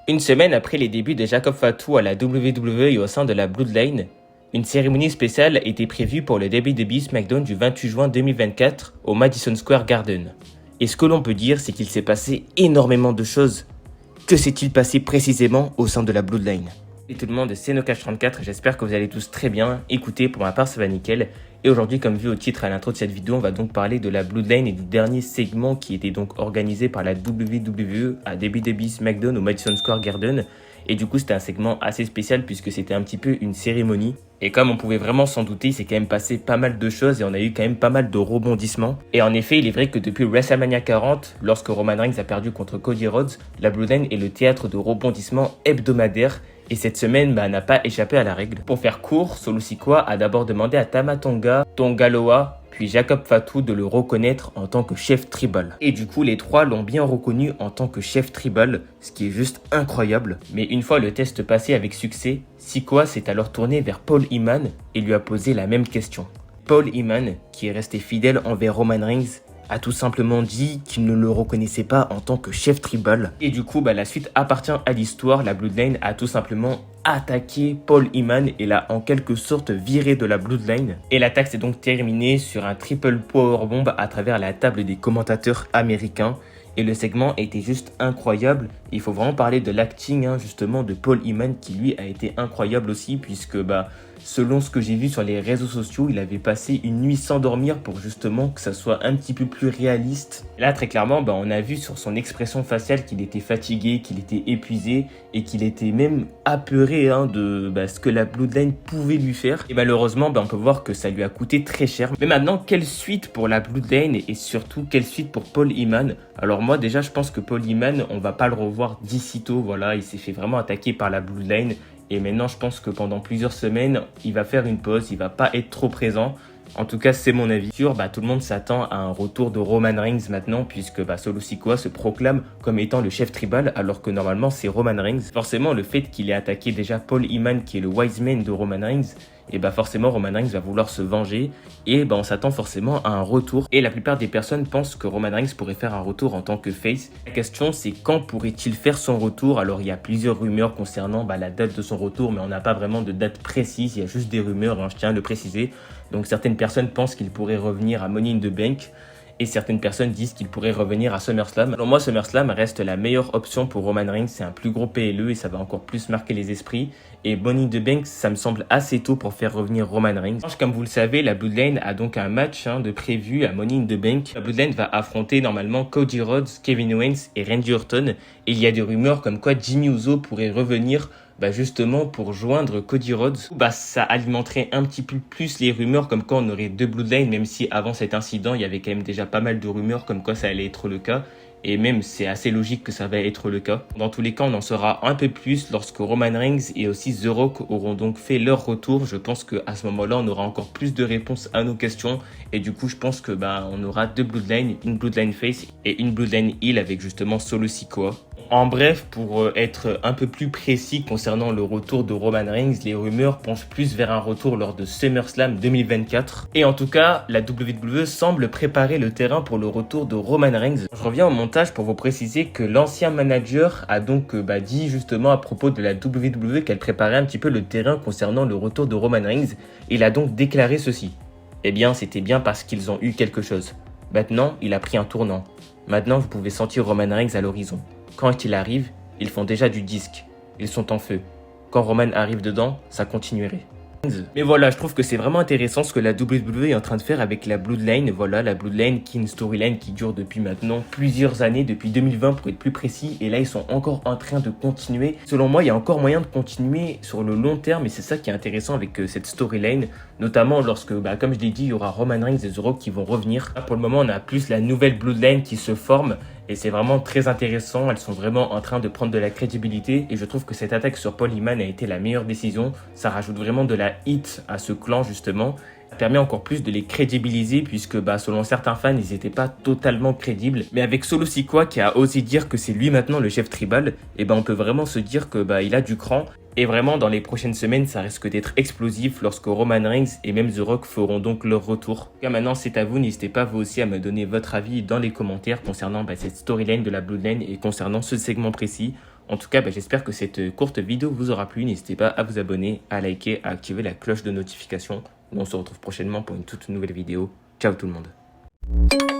Une semaine après les débuts de Jacob Fatu à la WWE et au sein de la Bloodline, une cérémonie spéciale était prévue pour le WWE SmackDown du 28 juin 2024 au Madison Square Garden. Et ce que l'on peut dire, c'est qu'il s'est passé énormément de choses. Que s'est-il passé précisément au sein de la Bloodline? Et tout le monde, c'est Nocash34, j'espère que vous allez tous très bien. Écoutez, pour ma part, ça va nickel. Et aujourd'hui, comme vu au titre à l'intro de cette vidéo, on va donc parler de la Bloodline et du dernier segment qui était donc organisé par la WWE à WWE SmackDown au Madison Square Garden. Et du coup, c'était un segment assez spécial puisque c'était un petit peu une cérémonie. Et comme on pouvait vraiment s'en douter, il s'est quand même passé pas mal de choses et on a eu quand même pas mal de rebondissements. Et en effet, il est vrai que depuis WrestleMania 40, lorsque Roman Reigns a perdu contre Cody Rhodes, la Bloodline est le théâtre de rebondissements hebdomadaires. Et cette semaine n'a pas échappé à la règle. Pour faire court, Solo Sikoa a d'abord demandé à Tama Tonga, Tonga Loa, puis Jacob Fatu de le reconnaître en tant que chef tribal. Et du coup, les trois l'ont bien reconnu en tant que chef tribal, ce qui est juste incroyable. Mais une fois le test passé avec succès, Sikoa s'est alors tourné vers Paul Heyman et lui a posé la même question. Paul Heyman, qui est resté fidèle envers Roman Reigns, a tout simplement dit qu'il ne le reconnaissait pas en tant que chef tribal. Et du coup, la suite appartient à l'histoire. La Bloodline a tout simplement attaqué Paul Heyman et l'a en quelque sorte viré de la Bloodline. Et l'attaque s'est donc terminée sur un triple powerbomb à travers la table des commentateurs américains. Et le segment était juste incroyable. Il faut vraiment parler de l'acting justement de Paul Heyman qui lui a été incroyable aussi puisque selon ce que j'ai vu sur les réseaux sociaux, il avait passé une nuit sans dormir pour justement que ça soit un petit peu plus réaliste. Et là très clairement, on a vu sur son expression faciale qu'il était fatigué, qu'il était épuisé et qu'il était même apeuré de ce que la Bloodline pouvait lui faire. Et malheureusement, on peut voir que ça lui a coûté très cher. Mais maintenant, quelle suite pour la Bloodline et surtout quelle suite pour Paul Heyman? Alors moi déjà, je pense que Paul Heyman, on va pas le revoir d'ici tôt. Voilà, il s'est fait vraiment attaquer par la Bloodline. Et maintenant, je pense que pendant plusieurs semaines, il va faire une pause, il va pas être trop présent. En tout cas, c'est mon avis. Tout le monde s'attend à un retour de Roman Reigns maintenant, puisque Solo Sikoa se proclame comme étant le chef tribal, alors que normalement, c'est Roman Reigns. Forcément, le fait qu'il ait attaqué déjà Paul Heyman, qui est le wise man de Roman Reigns, et forcément, Roman Reigns va vouloir se venger. Et on s'attend forcément à un retour. Et la plupart des personnes pensent que Roman Reigns pourrait faire un retour en tant que face. La question, c'est quand pourrait-il faire son retour? Alors, il y a plusieurs rumeurs concernant la date de son retour, mais on n'a pas vraiment de date précise. Il y a juste des rumeurs, je tiens à le préciser. Donc, certaines personnes pensent qu'il pourrait revenir à Money in the Bank. Et certaines personnes disent qu'il pourrait revenir à SummerSlam. Alors moi, SummerSlam reste la meilleure option pour Roman Reigns. C'est un plus gros PLE et ça va encore plus marquer les esprits. Et Money in the Bank, ça me semble assez tôt pour faire revenir Roman Reigns. Comme vous le savez, la Bloodline a donc un match de prévu à Money in the Bank. La Bloodline va affronter normalement Cody Rhodes, Kevin Owens et Randy Orton. Et il y a des rumeurs comme quoi Jimmy Uso pourrait revenir justement pour joindre Cody Rhodes. Ça alimenterait un petit peu plus les rumeurs comme quoi on aurait deux Bloodlines, même si avant cet incident il y avait quand même déjà pas mal de rumeurs comme quoi ça allait être le cas. Et même c'est assez logique que ça va être le cas. Dans tous les cas, on en saura un peu plus lorsque Roman Reigns et aussi The Rock auront donc fait leur retour. Je pense qu'à ce moment-là, on aura encore plus de réponses à nos questions. Et du coup, je pense que on aura deux Bloodlines, une Bloodline Face et une Bloodline Heel avec justement Solo Sikoa. En bref, pour être un peu plus précis concernant le retour de Roman Reigns, les rumeurs penchent plus vers un retour lors de SummerSlam 2024. Et en tout cas, la WWE semble préparer le terrain pour le retour de Roman Reigns. Je reviens au montage pour vous préciser que l'ancien manager a donc dit justement à propos de la WWE qu'elle préparait un petit peu le terrain concernant le retour de Roman Reigns. Il a donc déclaré ceci. Eh bien, c'était bien parce qu'ils ont eu quelque chose. Maintenant, il a pris un tournant. Maintenant, vous pouvez sentir Roman Reigns à l'horizon. Quand il arrive, ils font déjà du disque. Ils sont en feu. Quand Roman arrive dedans, ça continuerait. Mais voilà, je trouve que c'est vraiment intéressant ce que la WWE est en train de faire avec la Bloodline. Voilà, la Bloodline qui est une storyline qui dure depuis maintenant plusieurs années, depuis 2020 pour être plus précis. Et là, ils sont encore en train de continuer. Selon moi, il y a encore moyen de continuer sur le long terme. Et c'est ça qui est intéressant avec cette storyline. Notamment lorsque, comme je l'ai dit, il y aura Roman Reigns et The Rock qui vont revenir. Là, pour le moment, on a plus la nouvelle Bloodline qui se forme. Et c'est vraiment très intéressant, elles sont vraiment en train de prendre de la crédibilité et je trouve que cette attaque sur Paul Heyman a été la meilleure décision. Ça rajoute vraiment de la hit à ce clan justement. Ça permet encore plus de les crédibiliser puisque selon certains fans, ils n'étaient pas totalement crédibles. Mais avec Solo Sikoa qui a osé dire que c'est lui maintenant le chef tribal, on peut vraiment se dire que il a du cran. Et vraiment, dans les prochaines semaines, ça risque d'être explosif lorsque Roman Reigns et même The Rock feront donc leur retour. Maintenant, c'est à vous. N'hésitez pas vous aussi à me donner votre avis dans les commentaires concernant cette storyline de la Bloodline et concernant ce segment précis. En tout cas, j'espère que cette courte vidéo vous aura plu. N'hésitez pas à vous abonner, à liker, à activer la cloche de notification. On se retrouve prochainement pour une toute nouvelle vidéo. Ciao tout le monde.